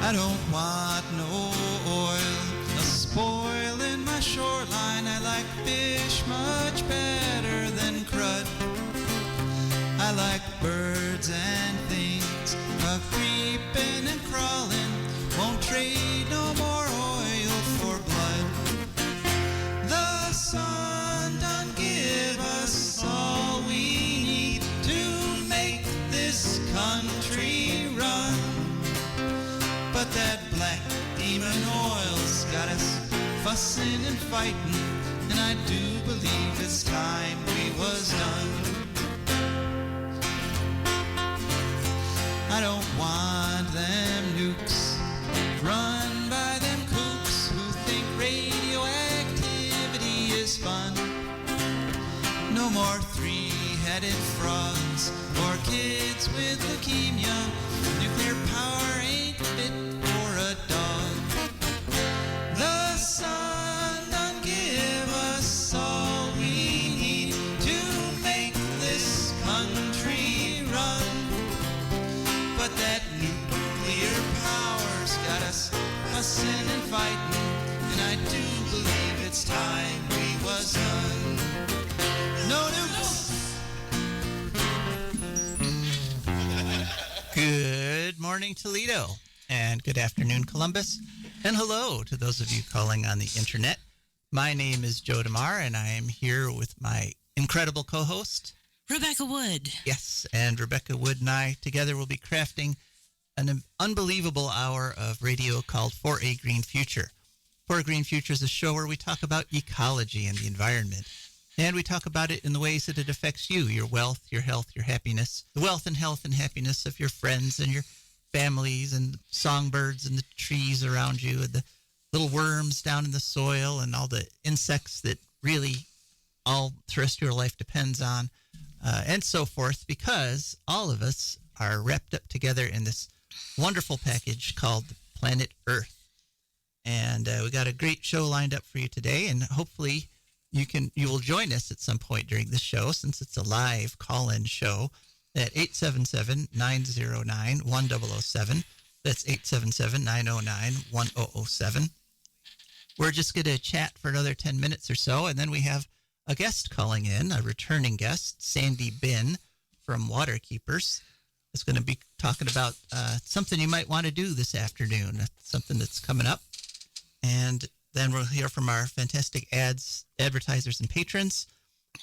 I don't want no oil, a spoil in my shoreline. I like fish much better than crud. I like birds and things, creeping and crawling. Won't trade no more oil for blood. The sun done give us all we need to make this country run. But that black demon oil's got us fussing and fighting, and I do believe it's time we was done. I don't want them nukes run by them kooks who think radioactivity is fun. No more three-headed frogs or kids with leukemia. Nuclear power ain't fit for a dog. The sun done give us all we need to make this country run. But that nuclear power's got us fussing and fighting, and I do believe it's time we was done. No nukes! Good morning, Toledo, and good afternoon, Columbus, and hello to those of you calling on the internet. My name is Joe DeMare, and I am here with my incredible co-host, Rebecca Wood. Yes, and Rebecca Wood and I together will be crafting an unbelievable hour of radio called For a Green Future. For a Green Future is a show where we talk about ecology and the environment. And we talk about it in the ways that it affects you, your wealth, your health, your happiness, the wealth and health and happiness of your friends and your families and songbirds and the trees around you and the little worms down in the soil and all the insects that really all terrestrial life depends on, and so forth, because all of us are wrapped up together in this wonderful package called Planet Earth. And we got a great show lined up for you today, and hopefully you will join us at some point during the show, since it's a live call-in show at 877-909-1007. That's 877-909-1007. We're just going to chat for another 10 minutes or so, and then we have a guest calling in, a returning guest, Sandy Bihn from Waterkeepers. Is going to be talking about something you might want to do this afternoon, something that's coming up. And then we'll hear from our fantastic advertisers and patrons.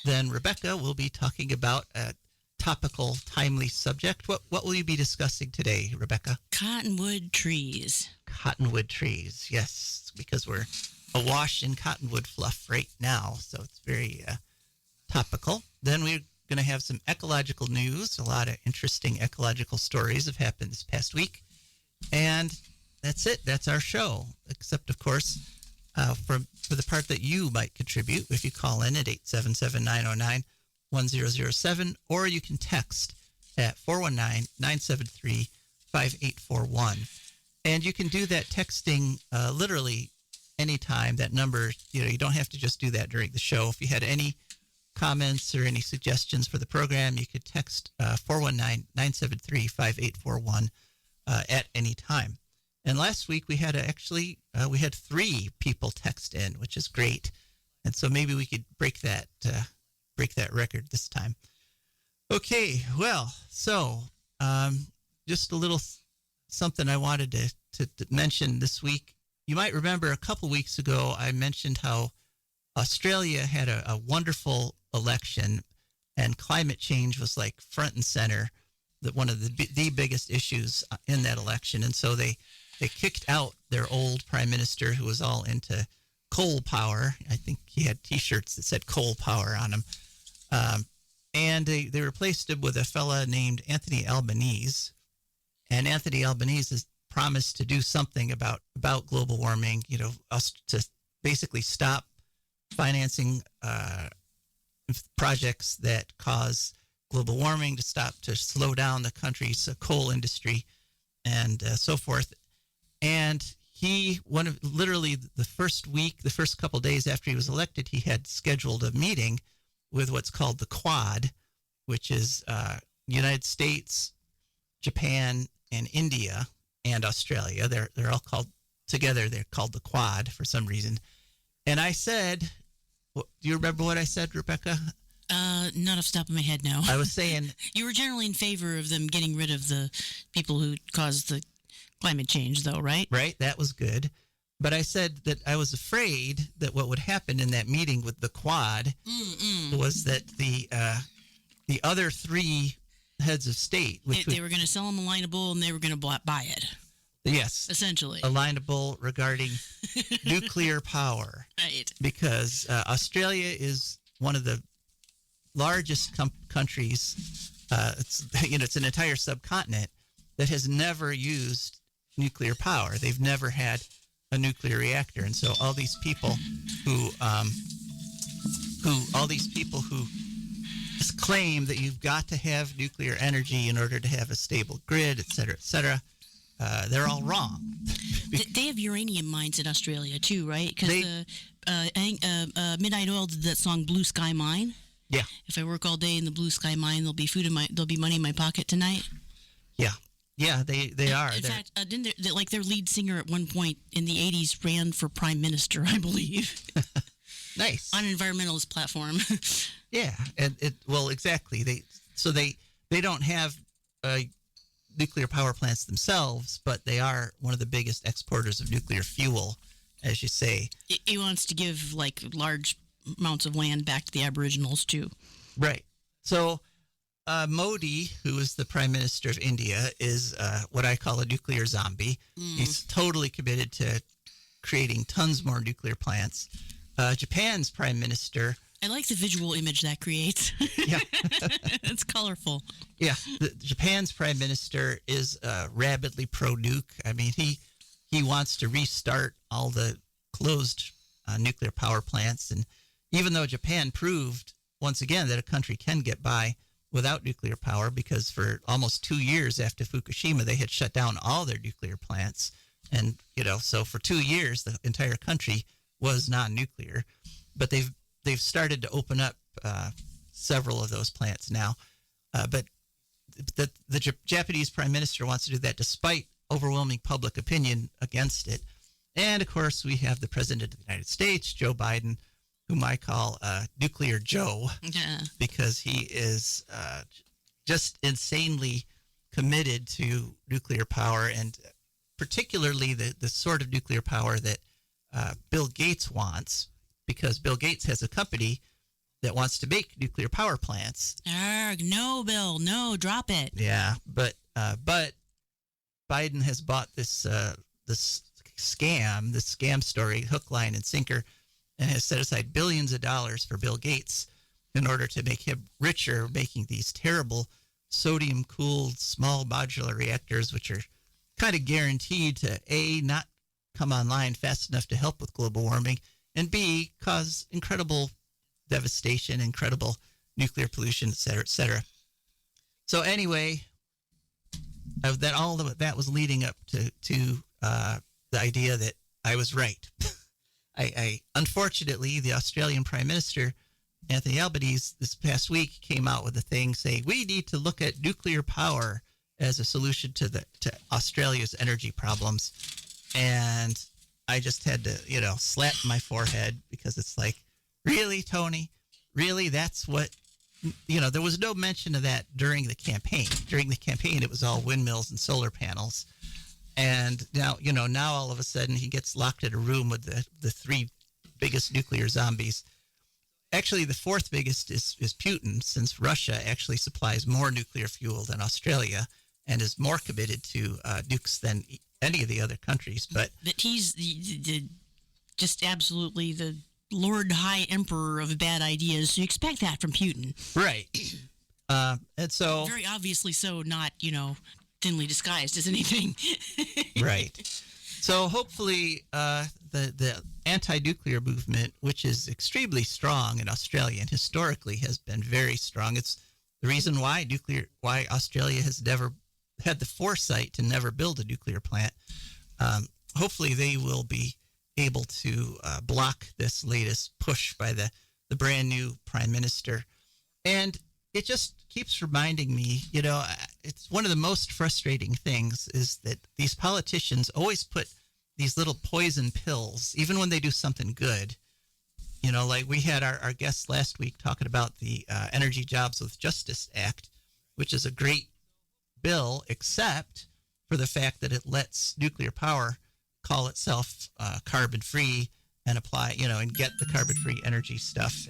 Then Rebecca will be talking about a topical, timely subject. What will you be discussing today, Rebecca? Cottonwood trees. Cottonwood trees, yes, because we're awash in cottonwood fluff right now, so it's very topical. Then we're going to have some ecological news. A lot of interesting ecological stories have happened this past week. And that's it. That's our show. Except, of course, for the part that you might contribute if you call in at 877-909-1007, or you can text at 419-973-5841. And you can do that texting literally anytime. That number, you don't have to just do that during the show. If you had any comments or any suggestions for the program, you could text 419-973-5841 at any time. And last week we had we had 3 people text in, which is great. And so maybe we could break that record this time. Okay, well, so just a little something I wanted to mention this week. You might remember a couple weeks ago I mentioned how Australia had a wonderful election, and climate change was like front and center, that one of the biggest issues in that election. And so they kicked out their old prime minister, who was all into coal power. I think he had T-shirts that said coal power on them. And they replaced him with a fella named Anthony Albanese. And Anthony Albanese has promised to do something about global warming, us to basically stop financing projects that cause global warming, to slow down the country's coal industry, and so forth. And literally the first couple days after he was elected, he had scheduled a meeting with what's called the Quad, which is United States, Japan, and India. and Australia. They're all called together. They're called the Quad for some reason. And I said, do you remember what I said, Rebecca? Not off the top of my head, no. I was saying You were generally in favor of them getting rid of the people who caused the climate change, though, right? Right, that was good. But I said that I was afraid that what would happen in that meeting with the Quad was that the other three heads of state, which They were going to sell them a line of bull and they were going to buy it. Yes. Essentially. A line of bull regarding nuclear power. Right. Because Australia is one of the largest countries. It's an entire subcontinent that has never used nuclear power. They've never had a nuclear reactor. And so all these people who just claim that you've got to have nuclear energy in order to have a stable grid, et cetera, they're all wrong. They have uranium mines in Australia too, right? Because Midnight Oil did that song "Blue Sky Mine." Yeah. If I work all day in the blue sky mine, there'll be there'll be money in my pocket tonight. Yeah, they are. In fact, didn't their lead singer at one point in the '80s ran for prime minister, I believe. Nice. On an environmentalist platform. Yeah, and exactly. They don't have nuclear power plants themselves, but they are one of the biggest exporters of nuclear fuel, as you say. He wants to give large amounts of land back to the Aboriginals too. Right. So Modi, who is the Prime Minister of India, is what I call a nuclear zombie. He's totally committed to creating tons more nuclear plants. Japan's Prime Minister. I like the visual image that creates. Yeah. It's colorful. Yeah. Japan's Prime Minister is rabidly pro-nuke. I mean, he wants to restart all the closed nuclear power plants. And even though Japan proved, once again, that a country can get by without nuclear power, because for almost 2 years after Fukushima, they had shut down all their nuclear plants. And, so for 2 years, the entire country was non-nuclear. But they've started to open up several of those plants now. But the Japanese Prime Minister wants to do that despite overwhelming public opinion against it. And, of course, we have the President of the United States, Joe Biden, whom I call Nuclear Joe, because he is just insanely committed to nuclear power, and particularly the sort of nuclear power that Bill Gates wants, because Bill Gates has a company that wants to make nuclear power plants. No, Bill, no, drop it. Yeah, but Biden has bought this scam story, hook, line, and sinker, and has set aside billions of dollars for Bill Gates in order to make him richer, making these terrible sodium-cooled small modular reactors, which are kind of guaranteed to, A, not come online fast enough to help with global warming, and B, cause incredible devastation, incredible nuclear pollution, et cetera, et cetera. So anyway, that was leading up to the idea that I was right. I unfortunately, the Australian Prime Minister, Anthony Albanese, this past week came out with a thing saying we need to look at nuclear power as a solution to Australia's energy problems. And I just had to, slap my forehead, because it's like, really, Tony? Really? That's what, there was no mention of that during the campaign. During the campaign, it was all windmills and solar panels. And now, now all of a sudden he gets locked in a room with the three biggest nuclear zombies. Actually, the fourth biggest is Putin, since Russia actually supplies more nuclear fuel than Australia and is more committed to nukes than any of the other countries. But he's just absolutely the Lord High Emperor of bad ideas. You expect that from Putin. Right. And so... Very obviously so, not, thinly disguised as anything. Right. So hopefully the anti-nuclear movement, which is extremely strong in Australia and historically has been very strong. It's the reason why Australia has never had the foresight to never build a nuclear plant. Hopefully they will be able to block this latest push by the brand new prime minister. And it just keeps reminding me, it's one of the most frustrating things is that these politicians always put these little poison pills, even when they do something good. You know, like we had our guest last week talking about the Energy Jobs with Justice Act, which is a great bill, except for the fact that it lets nuclear power call itself carbon free and apply, you know, and get the carbon free energy stuff.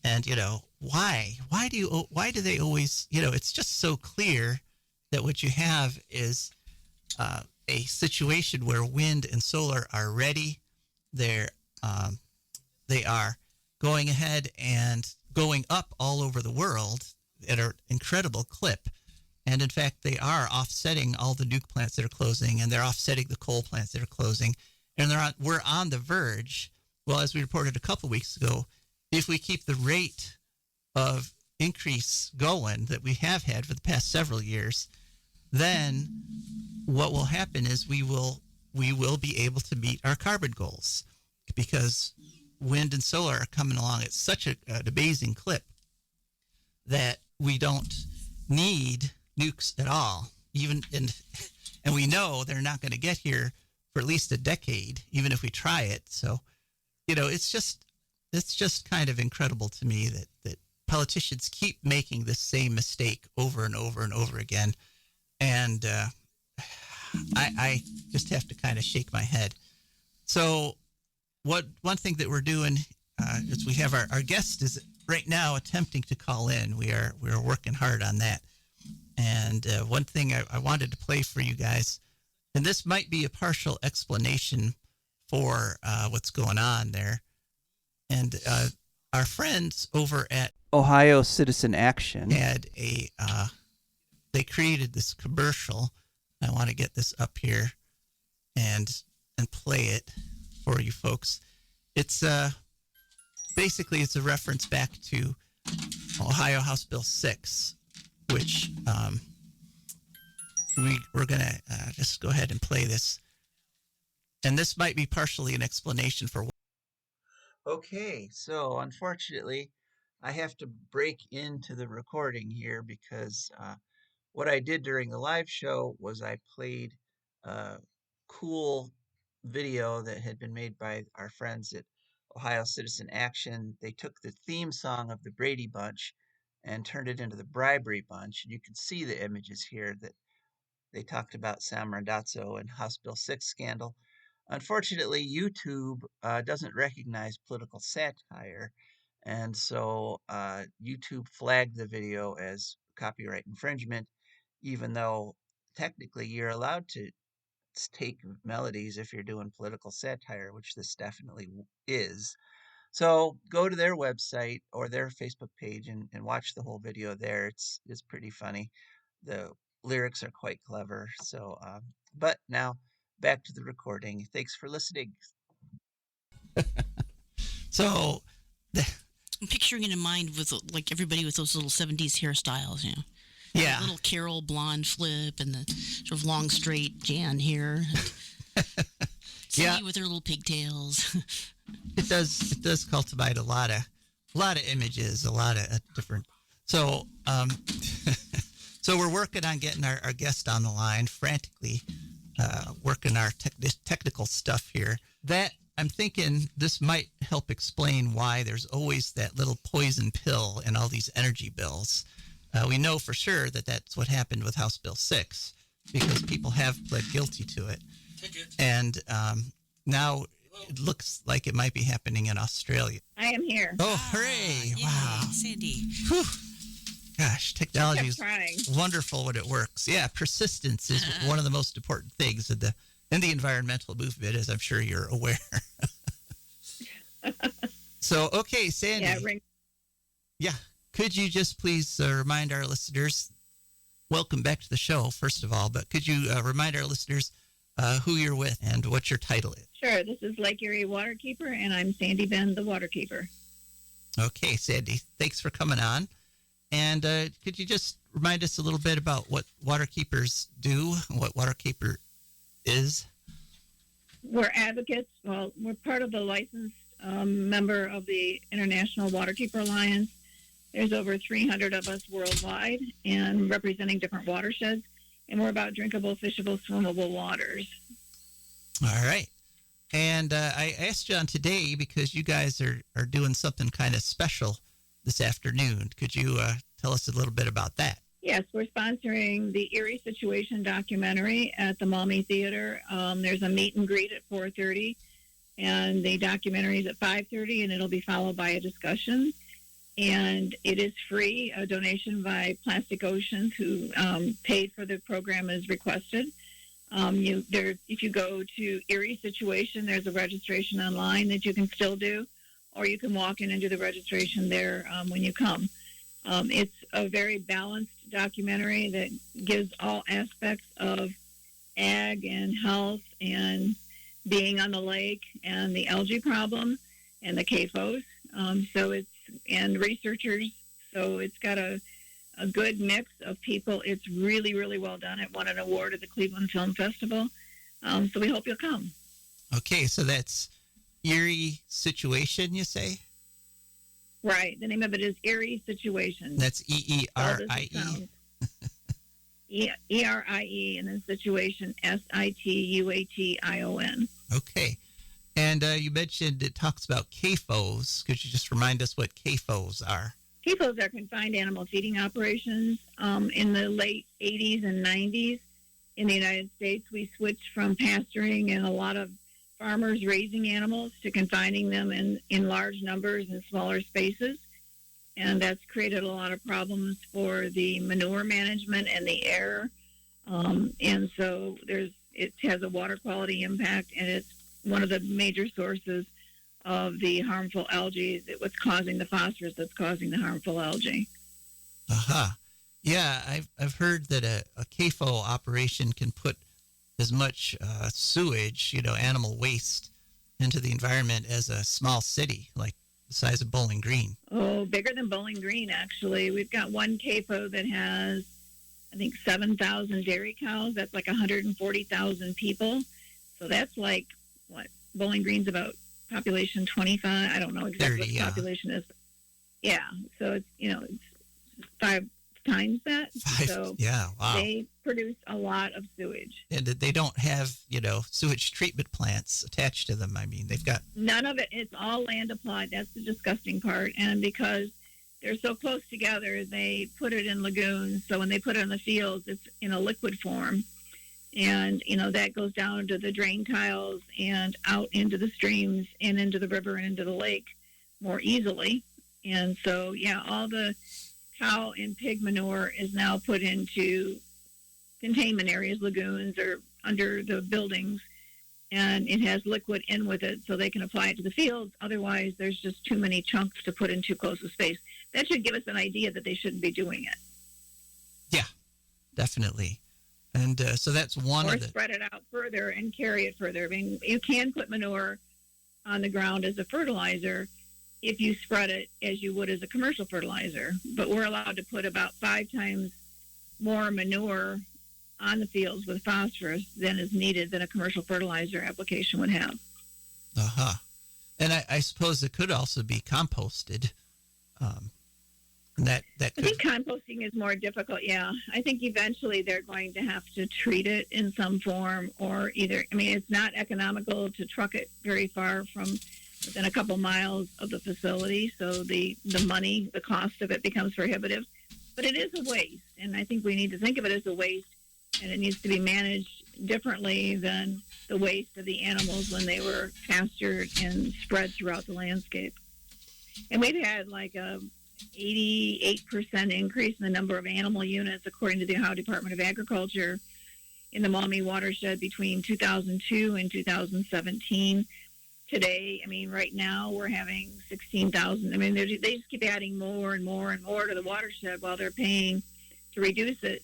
And you know, why do they always, you know, it's just so clear that what you have is a situation where wind and solar are ready. They are going ahead and going up all over the world at an incredible clip. And in fact, they are offsetting all the nuke plants that are closing, and they're offsetting the coal plants that are closing. And we're on the verge. Well, as we reported a couple weeks ago, if we keep the rate of increase going that we have had for the past several years, then what will happen is we will be able to meet our carbon goals, because wind and solar are coming along at such an amazing clip that we don't need nukes at all. And we know they're not going to get here for at least a decade, even if we try it. So, you know, it's just kind of incredible to me that politicians keep making the same mistake over and over and over again. And I just have to kind of shake my head. So one thing that we're doing is we have our guest is right now attempting to call in. We are working hard on that. And one thing I wanted to play for you guys, and this might be a partial explanation for what's going on there. And our friends over at Ohio Citizen Action had they created this commercial. I want to get this up here and play it for you folks. It's basically it's a reference back to Ohio House Bill 6, which we're going to just go ahead and play this. And this might be partially an explanation for what. Okay, so unfortunately, I have to break into the recording here because what I did during the live show was I played a cool video that had been made by our friends at Ohio Citizen Action. They took the theme song of the Brady Bunch and turned it into the Bribery Bunch. And you can see the images here that they talked about Sam Randazzo and House Bill 6 scandal. Unfortunately, YouTube doesn't recognize political satire, and so YouTube flagged the video as copyright infringement, even though technically you're allowed to take melodies if you're doing political satire, which this definitely is. So go to their website or their Facebook page and watch the whole video there. It's pretty funny. The lyrics are quite clever. So, but now back to the recording. Thanks for listening. So, I'm picturing it in mind with like everybody with those little 70s hairstyles, you know. Yeah. The little Carol blonde flip and the sort of long straight Jan hair. Yeah. With her little pigtails. It does cultivate a lot of images, a lot of different. So so we're working on getting our guest on the line, frantically working our technical stuff here. That I'm thinking this might help explain why there's always that little poison pill in all these energy bills. We know for sure that that's what happened with House Bill 6 because people have pled guilty to it. And now it looks like it might be happening in Australia. I am here. Oh, hooray. Yay, Wow. Sandy. Whew. Gosh, technology is trying. wonderful when it works. Yeah, persistence is one of the most important things in the environmental movement, as I'm sure you're aware. So, okay, Sandy. Yeah. Could you just please remind our listeners, welcome back to the show, first of all, but could you remind our listeners who you're with and what your title is? Sure. This is Lake Erie Waterkeeper, and I'm Sandy Bihn, the Waterkeeper. Okay, Sandy, thanks for coming on. And could you just remind us a little bit about what Waterkeepers do, what Waterkeeper is? We're advocates. Well, we're part of the licensed member of the International Waterkeeper Alliance, There's over 300 of us worldwide and representing different watersheds. And we're about drinkable, fishable, swimmable waters. All right. And I asked you on today because you guys are doing something kind of special this afternoon. Could you tell us a little bit about that? Yes, we're sponsoring the Erie Situation documentary at the Maumee Theater. There's a meet and greet at 4:30, and the documentary is at 5:30, and it'll be followed by a discussion. And it is free. A donation by Plastic Oceans, who paid for the program, is requested. If you go to Erie Situation, there's a registration online that you can still do, or you can walk in and do the registration there when you come. It's a very balanced documentary that gives all aspects of ag and health and being on the lake and the algae problem and the CAFOs. And researchers. So it's got a good mix of people. It's really, really well done. It won an award at the Cleveland Film Festival. So we hope you'll come. Okay, so that's Erie Situation, you say? Right. The name of it is Erie Situation. That's EERIE. ERIE, and then Situation, SITUATION. Okay. And you mentioned it talks about CAFOs. Could you just remind us what CAFOs are? CAFOs are confined animal feeding operations. In the late 80s and 90s in the United States, we switched from pasturing and a lot of farmers raising animals to confining them in large numbers in smaller spaces. And that's created a lot of problems for the manure management and the air. And so it has a water quality impact, and it's one of the major sources of the harmful algae, what's causing the phosphorus that's causing the harmful algae. Aha. Yeah, I've heard that a CAFO operation can put as much sewage, animal waste, into the environment as a small city, like the size of Bowling Green. Oh, bigger than Bowling Green, actually. We've got one CAFO that has, I think, 7,000 dairy cows. That's like 140,000 people. So that's like, what, Bowling Green's about population 25. I don't know exactly 30, what the population is. Yeah, so it's, it's 5 times that. So yeah, wow. They produce a lot of sewage. And they don't have, sewage treatment plants attached to them. I mean, they've got... None of it. It's all land applied. That's the disgusting part. And because they're so close together, they put it in lagoons. So when they put it in the fields, it's in a liquid form. And, that goes down to the drain tiles and out into the streams and into the river and into the lake more easily. And so, yeah, all the cow and pig manure is now put into containment areas, lagoons, or under the buildings. And it has liquid in with it so they can apply it to the fields. Otherwise, there's just too many chunks to put in too close a space. That should give us an idea that they shouldn't be doing it. Yeah, definitely. And so that's one or of the... Or spread it out further and carry it further. I mean, you can put manure on the ground as a fertilizer if you spread it as you would as a commercial fertilizer. But we're allowed to put about 5 times more manure on the fields with phosphorus than is needed than a commercial fertilizer application would have. Uh-huh. And I suppose it could also be composted. That I could... think composting is more difficult, yeah. I think eventually they're going to have to treat it in some form or it's not economical to truck it very far from within a couple miles of the facility. So the money, the cost of it becomes prohibitive. But it is a waste, and I think we need to think of it as a waste, and it needs to be managed differently than the waste of the animals when they were pastured and spread throughout the landscape. And we've had like a 88% increase in the number of animal units, according to the Ohio Department of Agriculture, in the Maumee watershed between 2002 and 2017. Today, right now we're having 16,000. They just keep adding more and more and more to the watershed while they're paying to reduce it.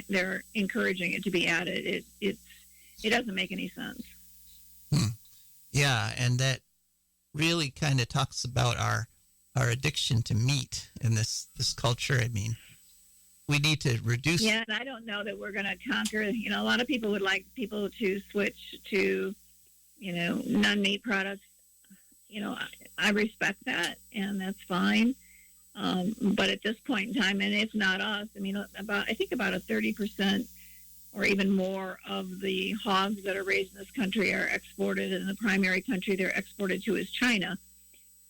They're encouraging it to be added. It doesn't make any sense. Yeah, and that really kind of talks about our addiction to meat in this culture. We need to reduce... Yeah, and I don't know that we're going to conquer... a lot of people would like people to switch to, non-meat products. I respect that, and that's fine. But at this point in time, and it's not us. I mean, I think about a 30% or even more of the hogs that are raised in this country are exported, and the primary country they're exported to is China.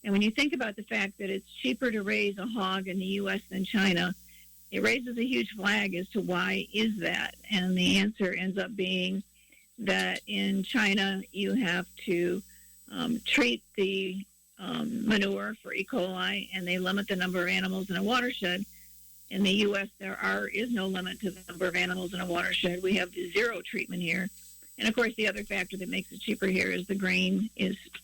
And when you think about the fact that it's cheaper to raise a hog in the U.S. than China, it raises a huge flag as to why is that. And the answer ends up being that in China, you have to treat the manure for E. coli, and they limit the number of animals in a watershed. In the U.S., there is no limit to the number of animals in a watershed. We have zero treatment here. And, of course, the other factor that makes it cheaper here is the grain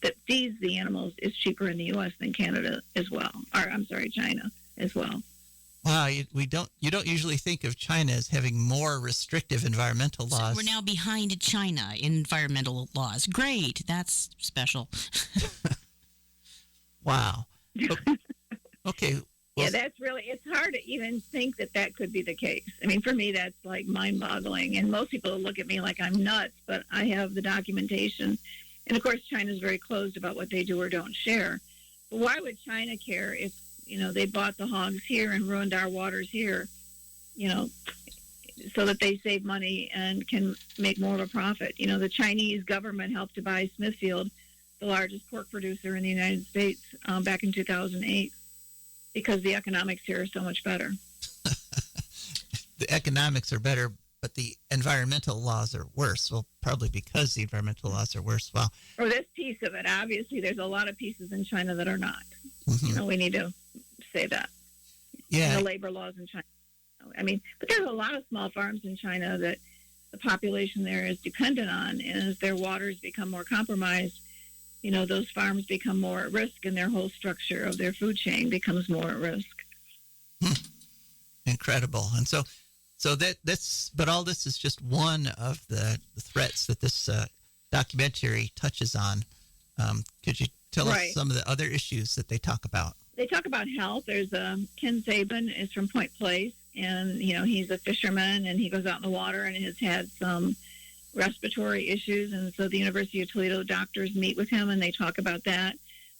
that feeds the animals is cheaper in the U.S. than Canada as well. China as well. Wow, you don't usually think of China as having more restrictive environmental laws. So we're now behind China in environmental laws. Great, that's special. Wow. Okay. Well, yeah, it's hard to even think that could be the case. I mean, for me, that's like mind-boggling. And most people look at me like I'm nuts, but I have the documentation. And, of course, China's very closed about what they do or don't share. But why would China care if, they bought the hogs here and ruined our waters here, so that they save money and can make more of a profit? The Chinese government helped to buy Smithfield, the largest pork producer in the United States, back in 2008. Because the economics here are so much better. The economics are better, but the environmental laws are worse. Well, probably because the environmental laws are worse. Well, or this piece of it, obviously, there's a lot of pieces in China that are not. Mm-hmm. We need to say that. Yeah. And the labor laws in China. I mean, but there's a lot of small farms in China that the population there is dependent on, and as their waters become more compromised, those farms become more at risk, and their whole structure of their food chain becomes more at risk. Incredible. And so but all this is just one of the threats that this documentary touches on. Could you tell us some of the other issues that they talk about? They talk about health. There's Ken Sabin is from Point Place, and, he's a fisherman, and he goes out in the water and has had some respiratory issues, and so the University of Toledo doctors meet with him and they talk about that.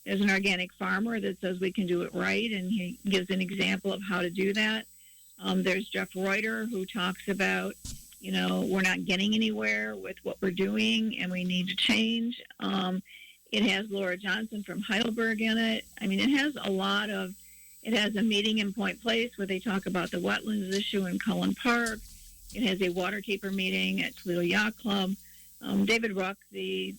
There's an organic farmer that says we can do it right, and he gives an example of how to do that. There's Jeff Reuter, who talks about, we're not getting anywhere with what we're doing and we need to change. It has Laura Johnson from Heidelberg in it. I mean, it has a meeting in Point Place where they talk about the wetlands issue in Cullen Park. It has a waterkeeper meeting at Toledo Yacht Club. David Ruck, the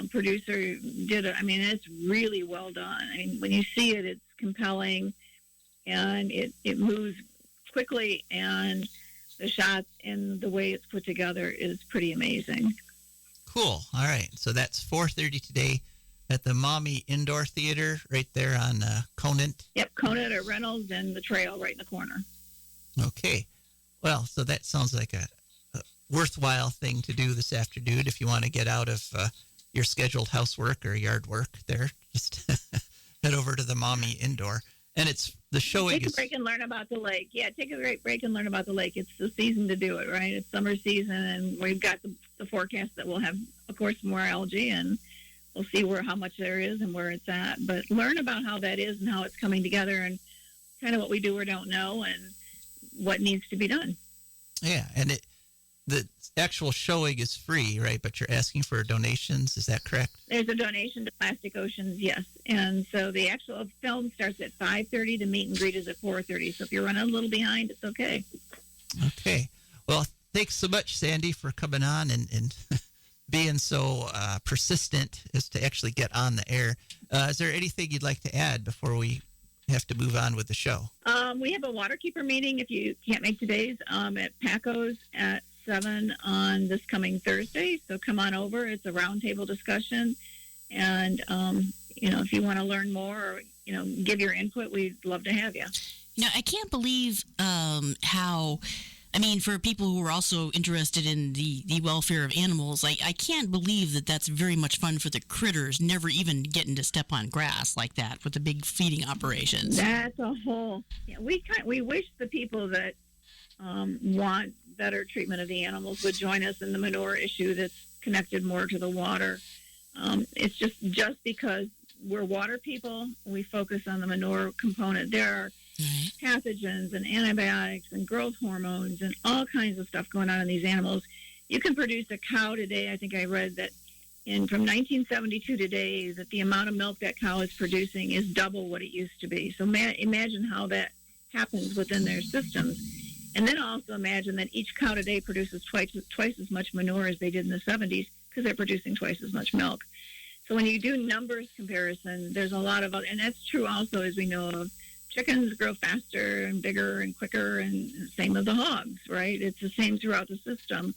producer, did it. I mean, it's really well done. I mean, when you see it, it's compelling, and it moves quickly, and the shots and the way it's put together is pretty amazing. Cool. All right. So that's 4:30 today at the Maumee Indoor Theater right there on Conant. Yep, Conant or Reynolds and the trail right in the corner. Okay. Well, so that sounds like a worthwhile thing to do this afternoon if you want to get out of your scheduled housework or yard work there. Just head over to the Maumee Indoor. And the showing Take a break and learn about the lake. Yeah, take a great break and learn about the lake. It's the season to do it, right? It's summer season, and we've got the forecast that we'll have, of course, more algae, and we'll see how much there is and where it's at. But learn about how that is and how it's coming together and kind of what we do or don't know and what needs to be done. Yeah, and the actual showing is free, right? But you're asking for donations. Is that correct? There's a donation to Plastic Oceans, yes. And so the actual film starts at 5:30. The meet and greet is at 4:30. So if you're running a little behind, it's okay. Okay. Well, thanks so much, Sandy, for coming on and being so persistent as to actually get on the air. Is there anything you'd like to add before we have to move on with the show? We have a waterkeeper meeting, if you can't make today's, at Paco's at 7 on this coming Thursday. So come on over. It's a roundtable discussion. And, if you want to learn more or, give your input, we'd love to have you. I can't believe how... I mean, for people who are also interested in the welfare of animals, I can't believe that that's very much fun for the critters, never even getting to step on grass like that with the big feeding operations. That's a whole... Yeah, we wish the people that want better treatment of the animals would join us in the manure issue that's connected more to the water. It's just because we're water people, we focus on the manure component. There are Right. pathogens and antibiotics and growth hormones and all kinds of stuff going on in these animals. You can produce a cow today. I think I read that from 1972 today, that the amount of milk that cow is producing is double what it used to be. So imagine how that happens within their systems. And then also imagine that each cow today produces twice as much manure as they did in the 70s because they're producing twice as much milk. So when you do numbers comparison, there's a lot of, and that's true also, as we know of, chickens grow faster and bigger and quicker, and same with the hogs, right? It's the same throughout the system.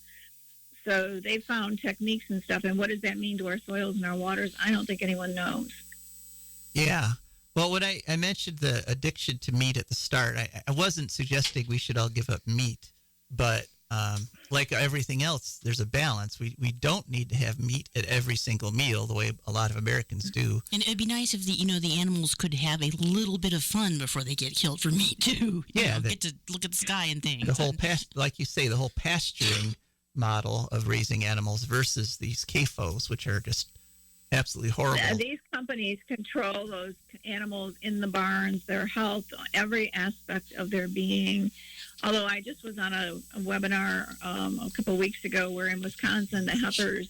So they found techniques and stuff. And what does that mean to our soils and our waters? I don't think anyone knows. Yeah. Well, when I mentioned the addiction to meat at the start, I wasn't suggesting we should all give up meat, but like everything else, there's a balance. We don't need to have meat at every single meal the way a lot of Americans do. And it'd be nice if the animals could have a little bit of fun before they get killed for meat too. Get to look at the sky and things. The whole like you say, the whole pasturing model of raising animals versus these CAFOs, which are just absolutely horrible. Yeah, these companies control those animals in the barns, their health, every aspect of their being. Although I just was on a webinar a couple of weeks ago where in Wisconsin, the heifers,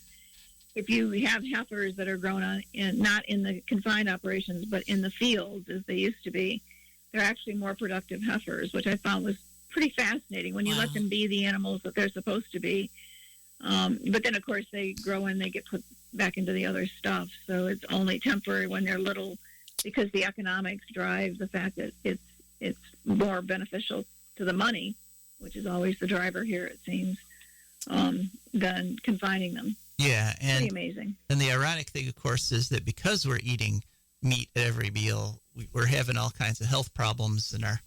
if you have heifers that are grown not in the confined operations, but in the fields as they used to be, they're actually more productive heifers, which I found was pretty fascinating when you let them be the animals that they're supposed to be. But then, of course, they grow and they get put back into the other stuff. So it's only temporary when they're little because the economics drive the fact that it's more beneficial to the money, which is always the driver here, it seems, than confining them. Yeah. And pretty amazing. And the ironic thing, of course, is that because we're eating meat at every meal, we're having all kinds of health problems and our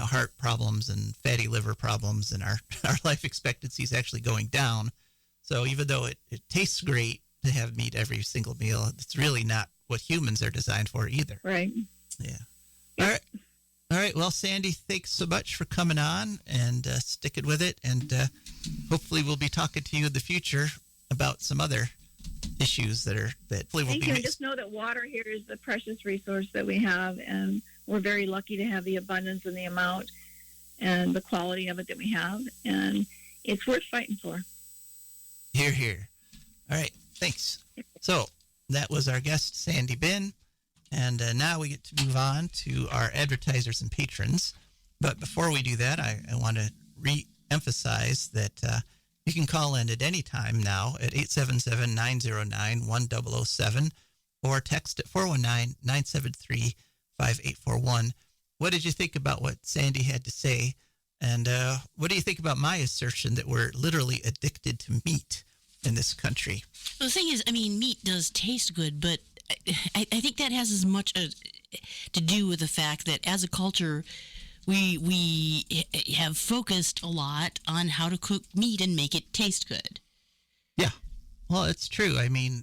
heart problems and fatty liver problems, and our life expectancy is actually going down. So even though it tastes great to have meat every single meal, it's really not what humans are designed for either. Right. Yeah. All right. Well, Sandy, thanks so much for coming on and sticking with it. And hopefully we'll be talking to you in the future about some other issues that hopefully will Thank be. you. And just know that water here is the precious resource that we have, and we're very lucky to have the abundance and the amount and the quality of it that we have, and it's worth fighting for. Hear, hear. All right. Thanks. So that was our guest, Sandy Bihn. And now we get to move on to our advertisers and patrons. But before we do that, I want to re-emphasize that you can call in at any time now at 877-909-1007 or text at 419-973-5841. What did you think about what Sandy had to say? And what do you think about my assertion that we're literally addicted to meat in this country? Well, the thing is, meat does taste good, but I think that has as much to do with the fact that as a culture, we have focused a lot on how to cook meat and make it taste good. Yeah. Well, it's true. You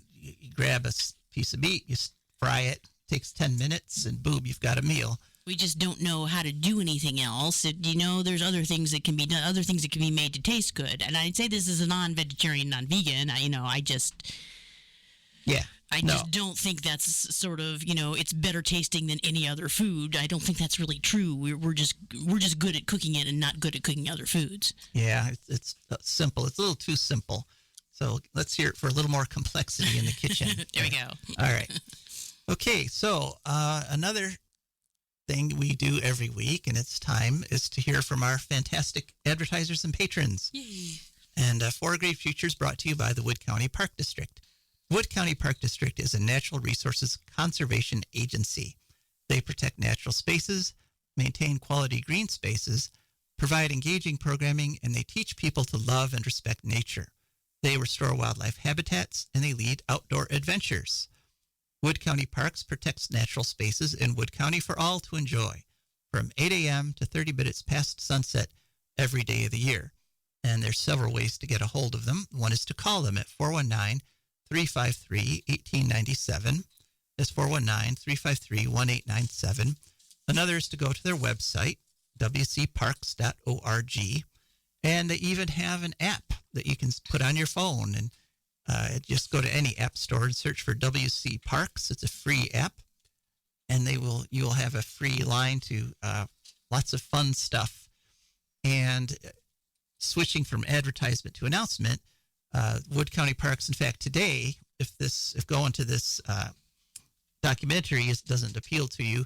grab a piece of meat, you fry it, takes 10 minutes, and boom, you've got a meal. We just don't know how to do anything else. There's other things that can be done, other things that can be made to taste good. And I'd say this is a non-vegetarian, non-vegan. I just don't think that's sort of, it's better tasting than any other food. I don't think that's really true. We're just good at cooking it and not good at cooking other foods. Yeah, it's simple. It's a little too simple. So let's hear it for a little more complexity in the kitchen. There we go. All right. Okay, so another thing we do every week, and it's time, is to hear from our fantastic advertisers and patrons. Yay. And For Great Futures brought to you by the Wood County Park District. Wood County Park District is a natural resources conservation agency. They protect natural spaces, maintain quality green spaces, provide engaging programming, and they teach people to love and respect nature. They restore wildlife habitats, and they lead outdoor adventures. Wood County Parks protects natural spaces in Wood County for all to enjoy, from 8 a.m. to 30 minutes past sunset every day of the year. And there's several ways to get a hold of them. One is to call them at 419-353-1897. That's 419-353-1897. Another is to go to their website, wcparks.org. And they even have an app that you can put on your phone, and just go to any app store and search for WC Parks. It's a free app, and you will have a free line lots of fun stuff. And switching from advertisement to announcement, Wood County Parks, in fact, today, if going to this documentary doesn't appeal to you,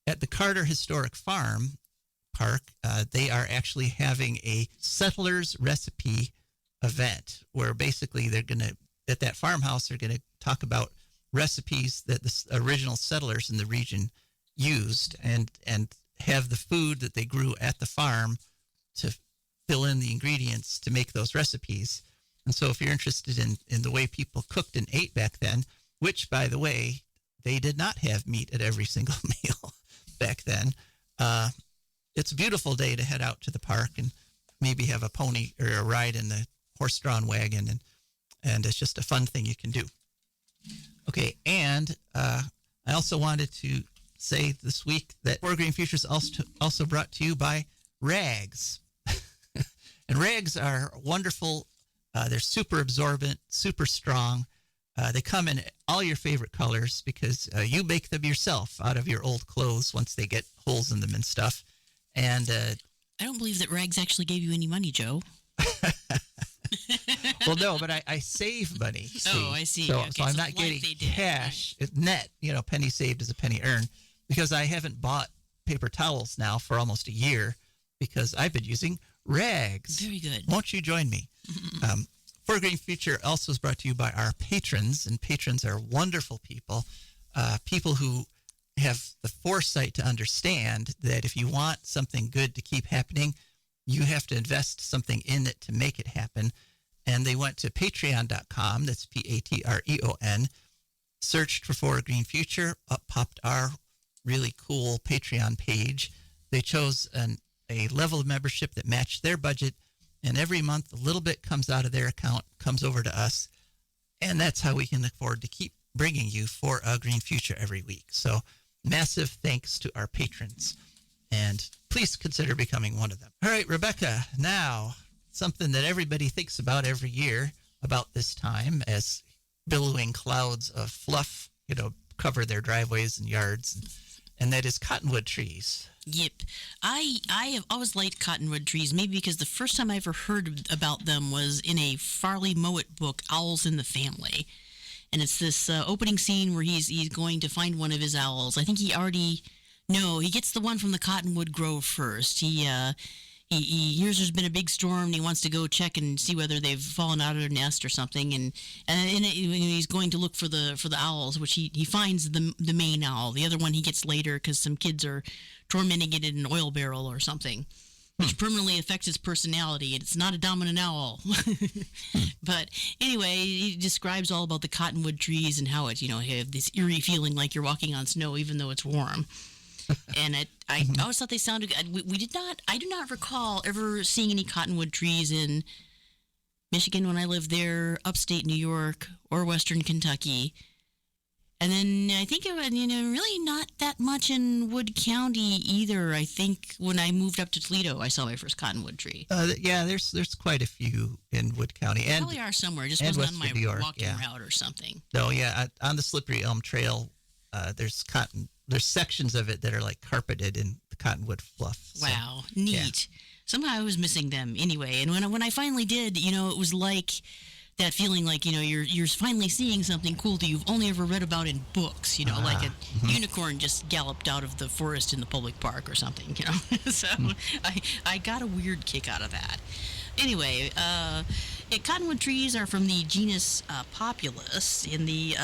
at the Carter Historic Farm Park, they are actually having a settlers recipe event where basically they're going to, at that farmhouse, they're going to talk about recipes that the original settlers in the region used and have the food that they grew at the farm to fill in the ingredients to make those recipes. And so if you're interested in the way people cooked and ate back then, which, by the way, they did not have meat at every single meal back then, it's a beautiful day to head out to the park and maybe have a pony or a ride in the horse-drawn wagon, and it's just a fun thing you can do. Okay, and I also wanted to say this week that Four Green Futures also brought to you by rags. And rags are wonderful. They're super absorbent, super strong. They come in all your favorite colors because you make them yourself out of your old clothes once they get holes in them and stuff. And I don't believe that rags actually gave you any money, Joe. Well, no, but I save money. See? Oh, I see. So, Okay, so I'm not getting cash. Net, penny saved is a penny earned, because I haven't bought paper towels now for almost a year because I've been using rags. Very good. Won't you join me? For Green Future also is brought to you by our patrons, and patrons are wonderful people, people who have the foresight to understand that if you want something good to keep happening, you have to invest something in it to make it happen. And they went to patreon.com, that's Patreon, searched for Green Future, up popped our really cool Patreon page. They chose a level of membership that matched their budget, and every month a little bit comes out of their account, comes over to us, and that's how we can afford to keep bringing you For a Green Future every week. So massive thanks to our patrons, and please consider becoming one of them. All right, Rebecca, now something that everybody thinks about every year about this time as billowing clouds of fluff, cover their driveways and yards, and that is cottonwood trees. Yep. I have always liked cottonwood trees, maybe because the first time I ever heard about them was in a Farley Mowat book, Owls in the Family. And it's this opening scene where he's going to find one of his owls. I think he gets the one from the cottonwood grove first. He hears there's been a big storm, and he wants to go check and see whether they've fallen out of their nest or something. And he's going to look for the owls, which he finds the main owl. The other one he gets later because some kids are tormenting it in an oil barrel or something, which permanently affects its personality. And it's not a dominant owl. But anyway, he describes all about the cottonwood trees and how it, you have this eerie feeling like you're walking on snow, even though it's warm. And I always thought they sounded good. I do not recall ever seeing any cottonwood trees in Michigan when I lived there, upstate New York, or western Kentucky. And then I think really not that much in Wood County either. I think when I moved up to Toledo, I saw my first cottonwood tree. Yeah, there's quite a few in Wood County. There probably are somewhere. Just wasn't on my walking route or something. No, yeah, on the Slippery Elm Trail, there's sections of it that are like carpeted in the cottonwood fluff. So, wow, neat. Yeah. Somehow I was missing them anyway. And when I finally did, it was like that feeling like, you're finally seeing something cool that you've only ever read about in books, like a unicorn just galloped out of the forest in the public park or something, So I got a weird kick out of that. Anyway, cottonwood trees are from the genus Populus in the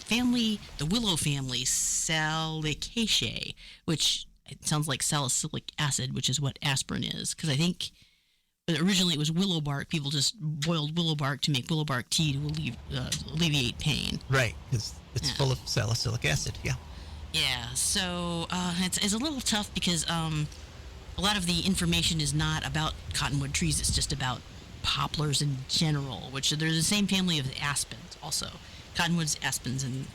family, the willow family, Salicaceae, which it sounds like salicylic acid, which is what aspirin is. Because I think originally it was willow bark. People just boiled willow bark to make willow bark tea to alleviate pain. Right, because it's full of salicylic acid. Yeah. Yeah. So it's a little tough because a lot of the information is not about cottonwood trees. It's just about poplars in general, which they're the same family of aspens also. Cottonwoods, aspens, and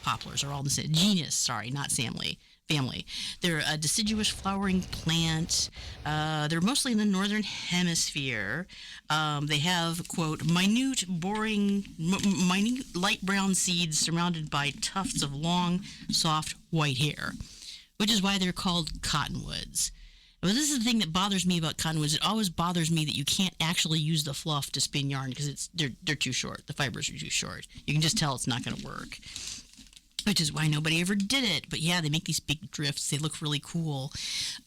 poplars are all the same. Genus, sorry, not family. They're a deciduous flowering plant. They're mostly in the northern hemisphere. They have, quote, minute light brown seeds surrounded by tufts of long, soft white hair. which is why they're called cottonwoods. But this is the thing that bothers me about cottonwoods. It always bothers me that you can't actually use the fluff to spin yarn because they're too short. The fibers are too short. You can just tell it's not going to work, which is why nobody ever did it. But yeah, they make these big drifts. They look really cool.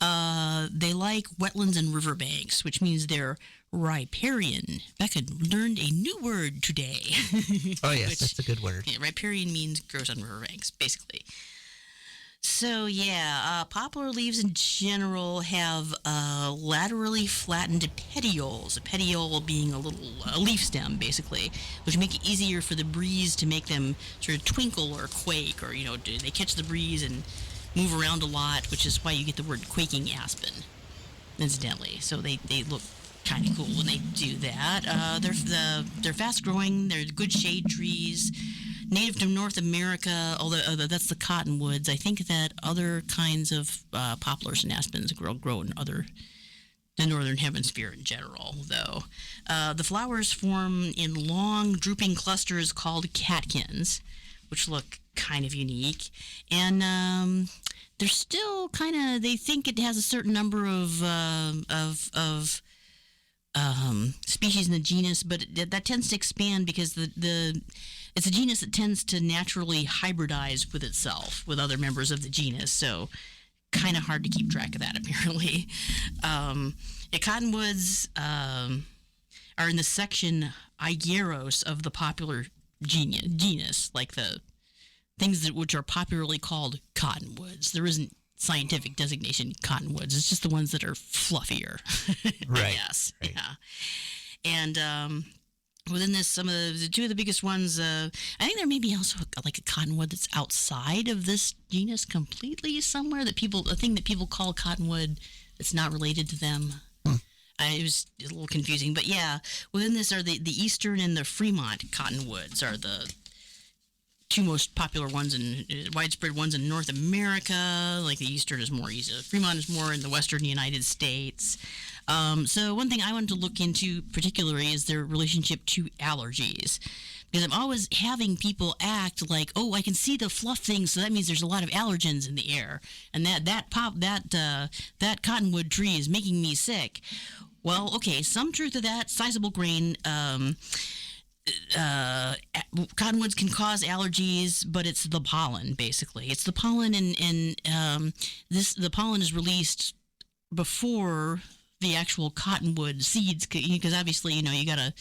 They like wetlands and riverbanks, which means they're riparian. Becca learned a new word today. Oh, yes, that's a good word. Yeah, riparian means grows on riverbanks, basically. So, yeah, poplar leaves in general have laterally flattened petioles, a petiole being a leaf stem, basically, which make it easier for the breeze to make them sort of twinkle or quake, or, they catch the breeze and move around a lot, which is why you get the word quaking aspen, incidentally. So they look kind of cool when they do that. They're fast-growing, they're good shade trees. Native to North America, although that's the cottonwoods. I think that other kinds of poplars and aspens grow in the northern hemisphere in general, though. The flowers form in long, drooping clusters called catkins, which look kind of unique. And they're still they think it has a certain number of species in the genus, but that tends to expand because it's a genus that tends to naturally hybridize with itself, with other members of the genus, so kind of hard to keep track of that, apparently. Cottonwoods are in the section Aegeros of the popular genus, like the things which are popularly called cottonwoods. There isn't scientific designation cottonwoods. It's just the ones that are fluffier. Right. Yes. Right. Yeah. And within this, some of the two of the biggest ones, I think there may be also like a cottonwood that's outside of this genus completely somewhere, a thing that people call cottonwood that's not related to them. It was a little confusing, but yeah, within this are the eastern and the Fremont cottonwoods are the two most popular ones and widespread ones in North America. Like the eastern is more easy. Fremont is more in the western United States. So one thing I wanted to look into particularly is their relationship to allergies. Because I'm always having people act like, oh, I can see the fluff thing, so that means there's a lot of allergens in the air, and that cottonwood tree is making me sick. Well, okay, some truth to that. Sizable grain. Cottonwoods can cause allergies, but it's the pollen, basically. It's the pollen, and the pollen is released before the actual cottonwood seeds, because obviously, you gotta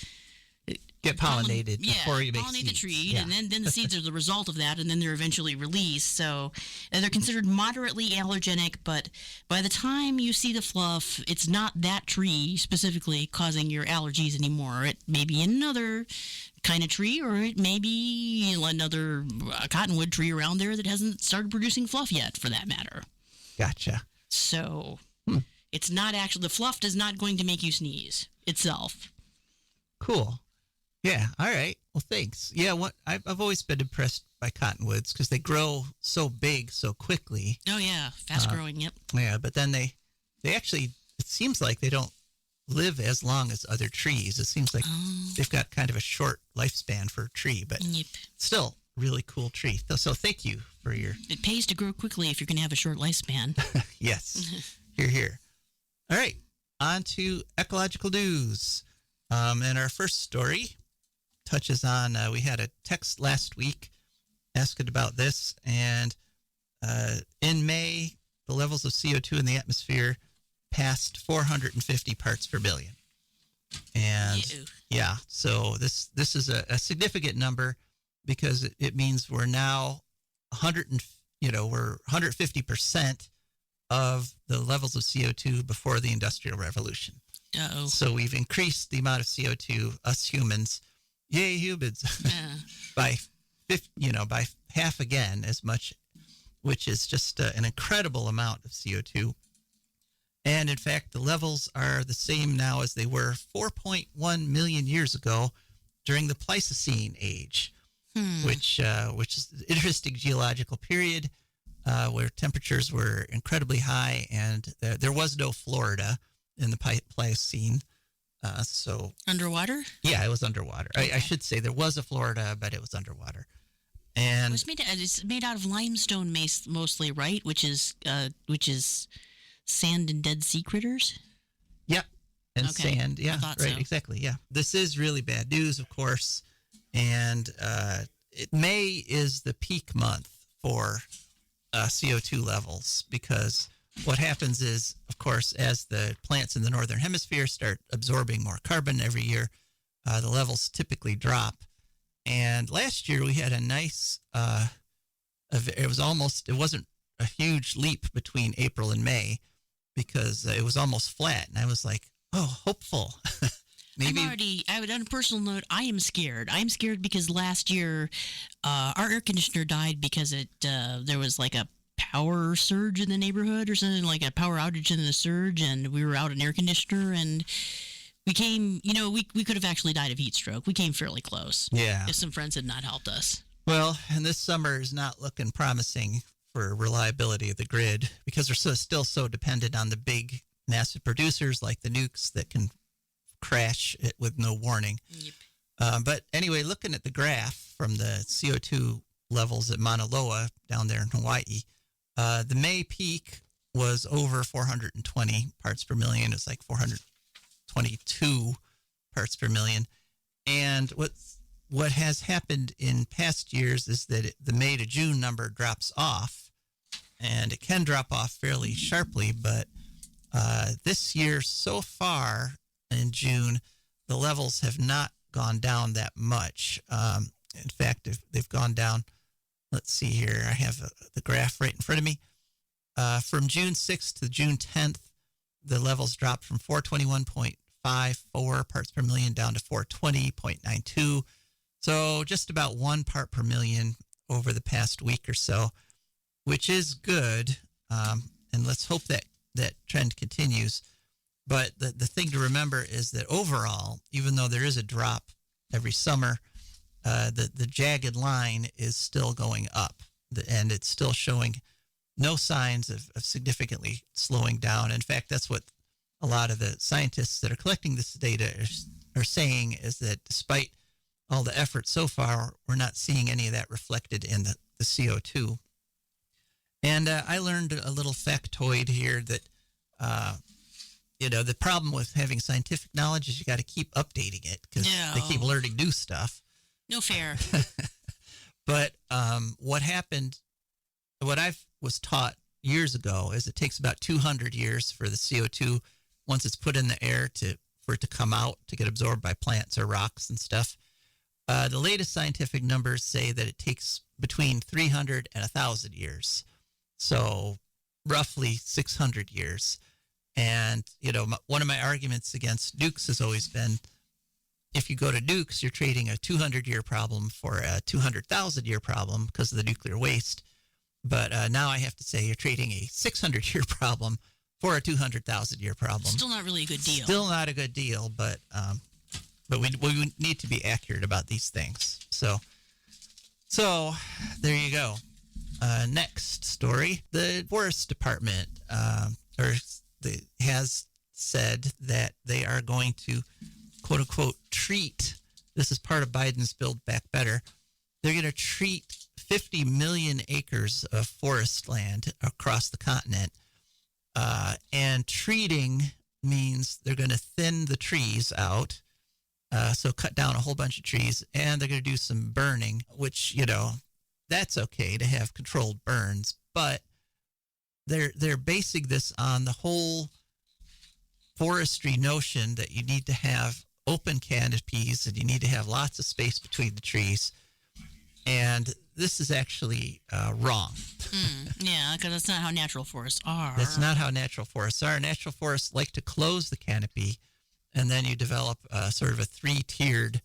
get pollinated before you make pollinate seeds. the tree, and then the seeds are the result of that, and then they're eventually released. So they're considered moderately allergenic, but by the time you see the fluff, it's not that tree specifically causing your allergies anymore. It may be another kind of tree, or it may be another cottonwood tree around there that hasn't started producing fluff yet, for that matter. Gotcha. So it's not actually, the fluff is not going to make you sneeze itself. Cool. Yeah. All right. Well, thanks. Yeah. I've always been impressed by cottonwoods because they grow so big so quickly. Oh yeah, fast growing. Yep. Yeah, but then they actually, it seems like they don't live as long as other trees. It seems like they've got kind of a short lifespan for a tree, but still really cool tree. So thank you for your. It pays to grow quickly if you're going to have a short lifespan. Yes. Here. All right. On to ecological news. And our first story touches on, we had a text last week asking about this. And in May, the levels of CO2 in the atmosphere passed 450 parts per billion. And yeah, so this is a significant number because it means we're now 150% of the levels of CO2 before the Industrial Revolution. Uh-oh. So we've increased the amount of CO2, us humans, yay humans, by half again as much, which is just an incredible amount of CO2. And in fact, the levels are the same now as they were 4.1 million years ago during the Pleistocene age, which is an interesting geological period where temperatures were incredibly high, and there was no Florida in the Pleistocene. So underwater? Yeah, it was underwater. Okay. I should say there was a Florida, but it was underwater. And It's made out of limestone mostly, right? Which is sand and dead sea critters. Yep. And Okay. sand. Yeah. I thought Right. so. Exactly. Yeah. This is really bad news, of course. And May is the peak month for CO2 levels, because what happens is, of course, as the plants in the northern hemisphere start absorbing more carbon every year, the levels typically drop. And last year we had a nice, it wasn't a huge leap between April and May, because it was almost flat. And I was like, oh, hopeful. Maybe. On a personal note, I am scared. I'm scared because last year, our air conditioner died because there was like a power surge in the neighborhood or something, like a power outage in the surge, and we were out an air conditioner, and we could have actually died of heat stroke. We came fairly close. Yeah. If some friends had not helped us. Well, and this summer is not looking promising for reliability of the grid, because we're still so dependent on the big, massive producers like the nukes that can crash it with no warning. Yep. But anyway, looking at the graph from the CO2 levels at Mauna Loa down there in Hawaii, the May peak was over 420 parts per million. It's like 422 parts per million. And what has happened in past years is that the May to June number drops off, and it can drop off fairly sharply. But this year so far in June, the levels have not gone down that much. In fact, they've gone down. Let's see here. I have the graph right in front of me. From June 6th to June 10th, the levels dropped from 421.54 parts per million down to 420.92. So just about 1 part per million over the past week or so, which is good. And let's hope that trend continues. But the thing to remember is that overall, even though there is a drop every summer, the jagged line is still going up, and it's still showing no signs of significantly slowing down. In fact, that's what a lot of the scientists that are collecting this data are saying, is that despite all the effort so far, we're not seeing any of that reflected in the CO2. And I learned a little factoid here that, the problem with having scientific knowledge is you got to keep updating it, because they keep learning new stuff. No fair. But what I was taught years ago is it takes about 200 years for the CO2, once it's put in the air, for it to come out, to get absorbed by plants or rocks and stuff. The latest scientific numbers say that it takes between 300 and 1,000 years. So roughly 600 years. And, one of my arguments against nukes has always been, if you go to nukes, you're trading a 200-year problem for a 200,000-year problem because of the nuclear waste. But now I have to say you're trading a 600-year problem for a 200,000-year problem. Still not really a good deal. Still not a good deal, but we need to be accurate about these things. So there you go. Next story. The Forest Department has said that they are going to, quote unquote, treat, this is part of Biden's Build Back Better, they're going to treat 50 million acres of forest land across the continent. And treating means they're going to thin the trees out, so cut down a whole bunch of trees, and they're going to do some burning, which, that's okay to have controlled burns, but they're basing this on the whole forestry notion that you need to have open canopies and you need to have lots of space between the trees. And this is actually wrong. Yeah, because that's not how natural forests are. That's not how natural forests are. Natural forests like to close the canopy, and then you develop sort of a 3-tiered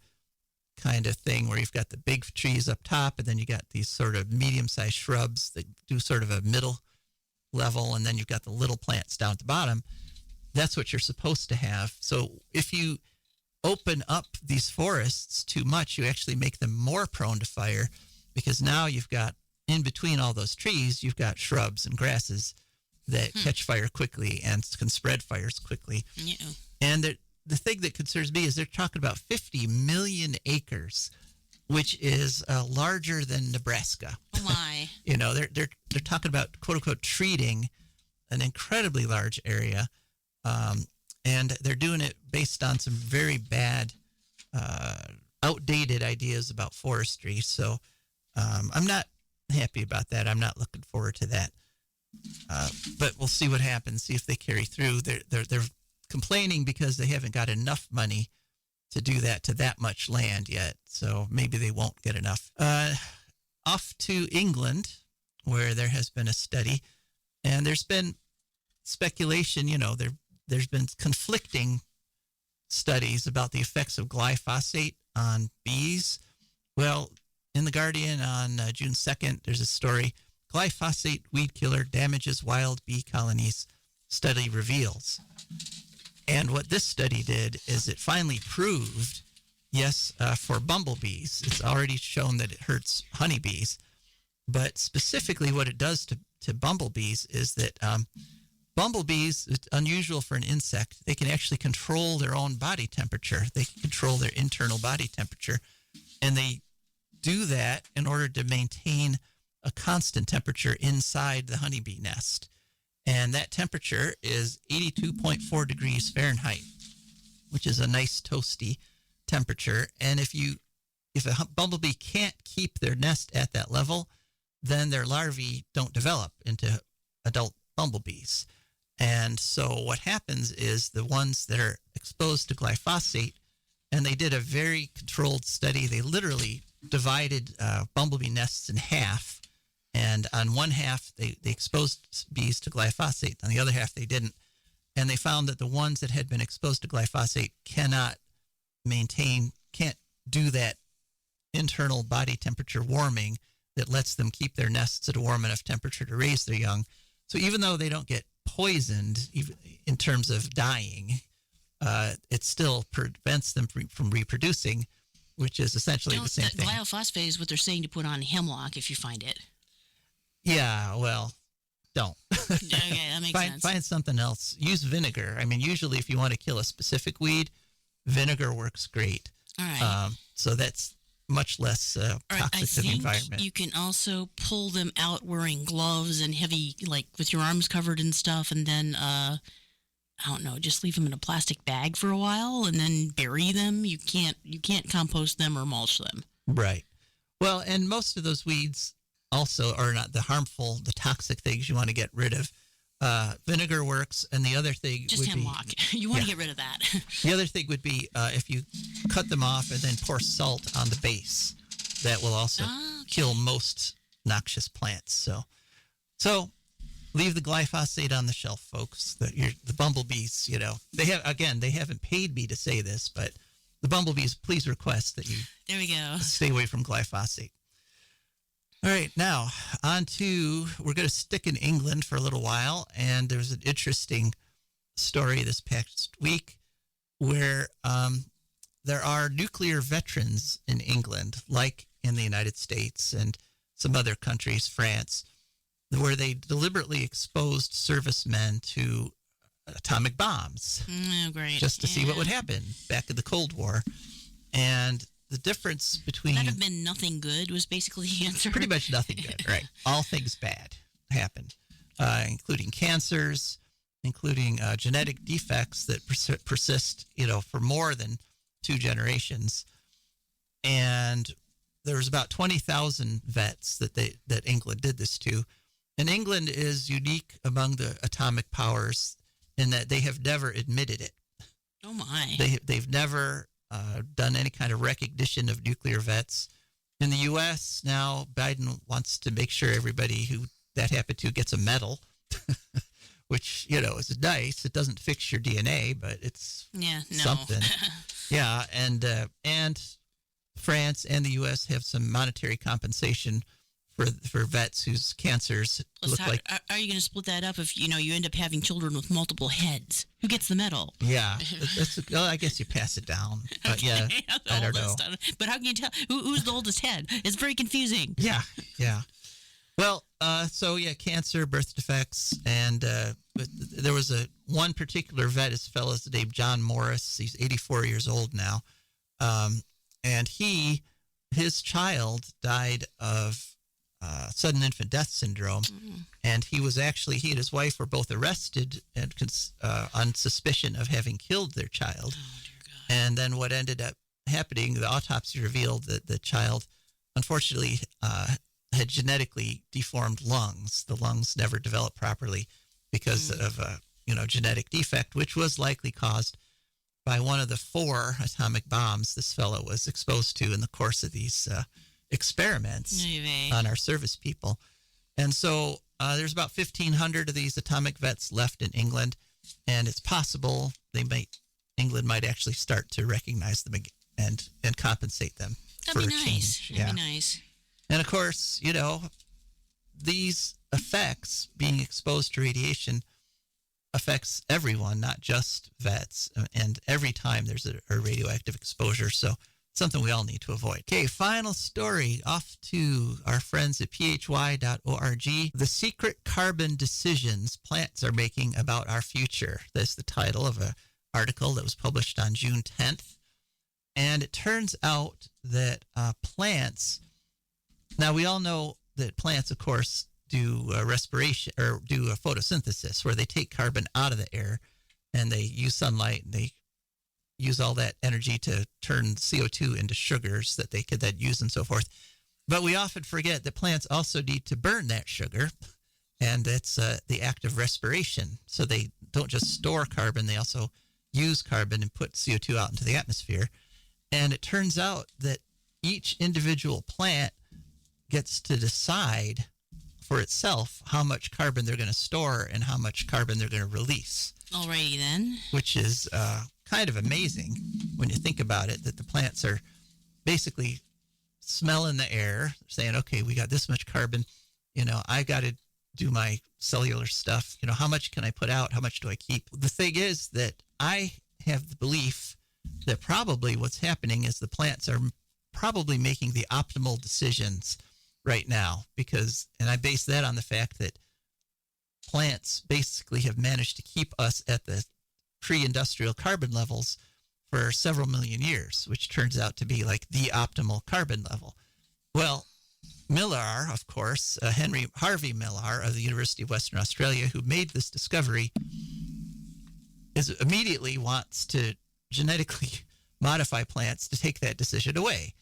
kind of thing where you've got the big trees up top, and then you got these sort of medium-sized shrubs that do sort of a middle level, and then you've got the little plants down at the bottom. That's what you're supposed to have. So if you open up these forests too much, you actually make them more prone to fire, because now you've got, in between all those trees, you've got shrubs and grasses that catch fire quickly and can spread fires quickly. Yeah. And the thing that concerns me is they're talking about 50 million acres which is larger than Nebraska. Oh my! They're talking about quote unquote treating an incredibly large area, and they're doing it based on some very bad, outdated ideas about forestry. So I'm not happy about that. I'm not looking forward to that. But we'll see what happens. See if they carry through. They're complaining because they haven't got enough money to do that to that much land yet. So maybe they won't get enough. Off to England, where there has been a study, and there's been speculation. There's been conflicting studies about the effects of glyphosate on bees. Well, in The Guardian on June 2nd, there's a story, Glyphosate Weed Killer Damages Wild Bee Colonies, Study Reveals. And what this study did is it finally proved, yes, for bumblebees, it's already shown that it hurts honeybees. But specifically what it does to bumblebees is that bumblebees, it's unusual for an insect, they can actually control their own body temperature. They can control their internal body temperature. And they do that in order to maintain a constant temperature inside the honeybee nest. And that temperature is 82.4 degrees Fahrenheit, which is a nice toasty temperature. And if a bumblebee can't keep their nest at that level, then their larvae don't develop into adult bumblebees. And so what happens is the ones that are exposed to glyphosate, and they did a very controlled study, they literally divided bumblebee nests in half. And on one half, they exposed bees to glyphosate. On the other half, they didn't. And they found that the ones that had been exposed to glyphosate can't do that internal body temperature warming that lets them keep their nests at a warm enough temperature to raise their young. So even though they don't get poisoned even in terms of dying, it still prevents them from reproducing, which is essentially the same thing. Glyphosate is what they're saying to put on hemlock if you find it. Yeah, well, don't. Okay, that makes sense. Find something else. Use vinegar. I mean, usually if you want to kill a specific weed, vinegar works great. All right. So that's much less toxic to the environment. You can also pull them out wearing gloves and heavy, like with your arms covered and stuff, and then I don't know, just leave them in a plastic bag for a while and then bury them. You can't compost them or mulch them. Right. Well, and most of those weeds also are not the harmful, the toxic things you want to get rid of. Vinegar works, and the other thing just would hemlock. You want to get rid of that. The other thing would be if you cut them off and then pour salt on the base. That will also kill most noxious plants. So leave the glyphosate on the shelf, folks. The bumblebees, they haven't paid me to say this, but the bumblebees, please request that you there we go. Stay away from glyphosate. All right, now we're going to stick in England for a little while, and there's an interesting story this past week where there are nuclear veterans in England, like in the United States and some other countries, France, where they deliberately exposed servicemen to atomic bombs. Oh, great. Just to see what would happen back in the Cold War. And the difference between... That'd have been nothing good was basically the answer. Pretty much nothing good, right. All things bad happened, including cancers, including genetic defects that persist, for more than 2 generations. And there was about 20,000 vets that England did this to. And England is unique among the atomic powers in that they have never admitted it. Oh, my. They've never done any kind of recognition of nuclear vets. In the U.S. now, Biden wants to make sure everybody who that happened to gets a medal, which, is nice. It doesn't fix your DNA, but it's something. Yeah, and France and the U.S. have some monetary compensation for vets whose cancers look like... Are you going to split that up if, you end up having children with multiple heads? Who gets the medal? Yeah. I guess you pass it down. But yeah, I don't know. But how can you tell who's the oldest head? It's very confusing. Yeah. Well, cancer, birth defects, and there was one particular vet, his fellow's named John Morris. He's 84 years old now. And his child died of sudden infant death syndrome, and he and his wife were both arrested and on suspicion of having killed their child. Oh, dear God. And then what ended up happening, the autopsy revealed that the child, unfortunately, had genetically deformed lungs. The lungs never developed properly because of a genetic defect, which was likely caused by one of the 4 atomic bombs this fellow was exposed to in the course of these experiments on our service people. And so there's about 1,500 of these atomic vets left in England, and it's possible England might actually start to recognize them and compensate them. That'd be nice. That'd be nice. And of course, these effects, being exposed to radiation, affects everyone, not just vets. And every time there's a radioactive exposure, so something we all need to avoid. Okay, final story, off to our friends at phy.org. The secret carbon decisions plants are making about our future. That's the title of an article that was published on June 10th. And it turns out that plants, now we all know that plants, of course, do respiration or do a photosynthesis where they take carbon out of the air and they use sunlight and they use all that energy to turn CO2 into sugars that they could then use and so forth. But we often forget that plants also need to burn that sugar, and that's the act of respiration. So they don't just store carbon, they also use carbon and put CO2 out into the atmosphere. And it turns out that each individual plant gets to decide for itself how much carbon they're going to store and how much carbon they're going to release. Alrighty then. Which is kind of amazing when you think about it, that the plants are basically smelling the air, saying, okay, we got this much carbon, I got to do my cellular stuff, how much can I put out, how much do I keep? The thing is that I have the belief that probably what's happening is the plants are probably making the optimal decisions right now, and I base that on the fact that plants basically have managed to keep us at the pre-industrial carbon levels for several million years, which turns out to be like the optimal carbon level. Well, Millar, of course, Henry Harvey Millar of the University of Western Australia, who made this discovery, immediately wants to genetically modify plants to take that decision away.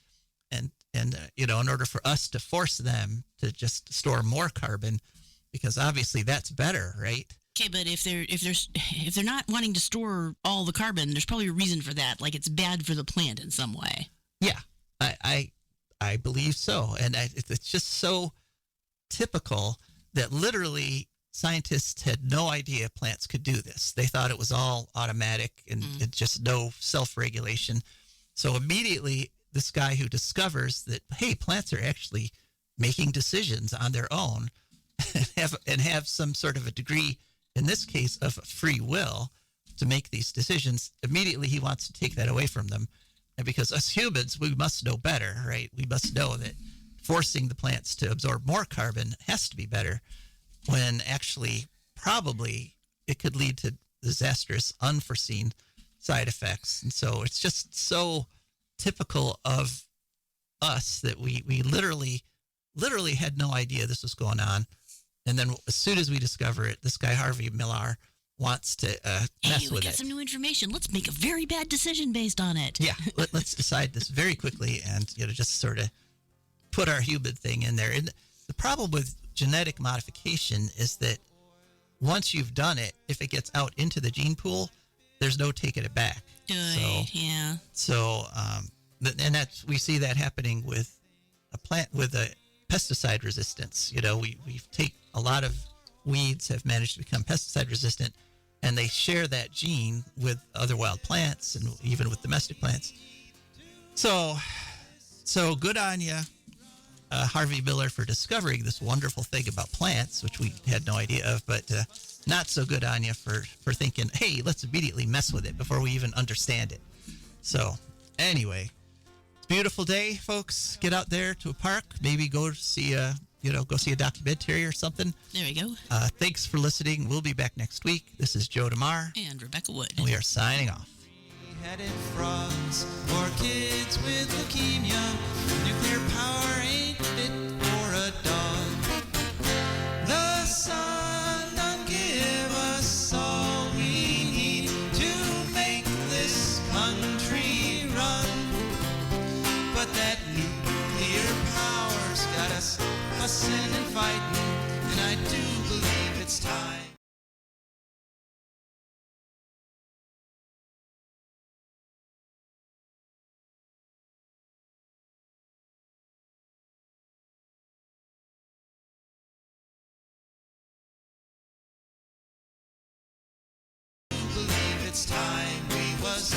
And in order for us to force them to just store more carbon, because obviously that's better, right? Okay, but if they're not wanting to store all the carbon, there's probably a reason for that. Like it's bad for the plant in some way. Yeah, I believe so, and it's just so typical that literally scientists had no idea plants could do this. They thought it was all automatic and just no self-regulation. So immediately, this guy who discovers that, hey, plants are actually making decisions on their own and have some sort of a degree, in this case, of free will to make these decisions, immediately he wants to take that away from them. And because us humans, we must know better, right? We must know that forcing the plants to absorb more carbon has to be better, when actually probably it could lead to disastrous, unforeseen side effects. And so it's just so typical of us that we literally had no idea this was going on. And then as soon as we discover it, this guy, Harvey Millar, wants to mess with it. We got some new information. Let's make a very bad decision based on it. Yeah, let's decide this very quickly and just sort of put our human thing in there. And the problem with genetic modification is that once you've done it, if it gets out into the gene pool, there's no taking it back. Yeah. So, and we see that happening with a plant with a pesticide resistance. We take a lot of weeds have managed to become pesticide resistant, and they share that gene with other wild plants and even with domestic plants. So good on you, Harvey Millar, for discovering this wonderful thing about plants, which we had no idea of, but not so good on you for thinking, hey, let's immediately mess with it before we even understand it. So anyway, it's a beautiful day, folks. Get out there to a park, maybe go see a documentary or something. There we go. Thanks for listening. We'll be back next week. This is Joe DeMare. And Rebecca Wood. And we are signing off. Pet-headed frogs or kids with leukemia. Nuclear power ain't fit for a dog. The sun done give us all we need to make this country run. But that nuclear power's got us fussing and fighting, and I do believe it's time. Believe it's time we was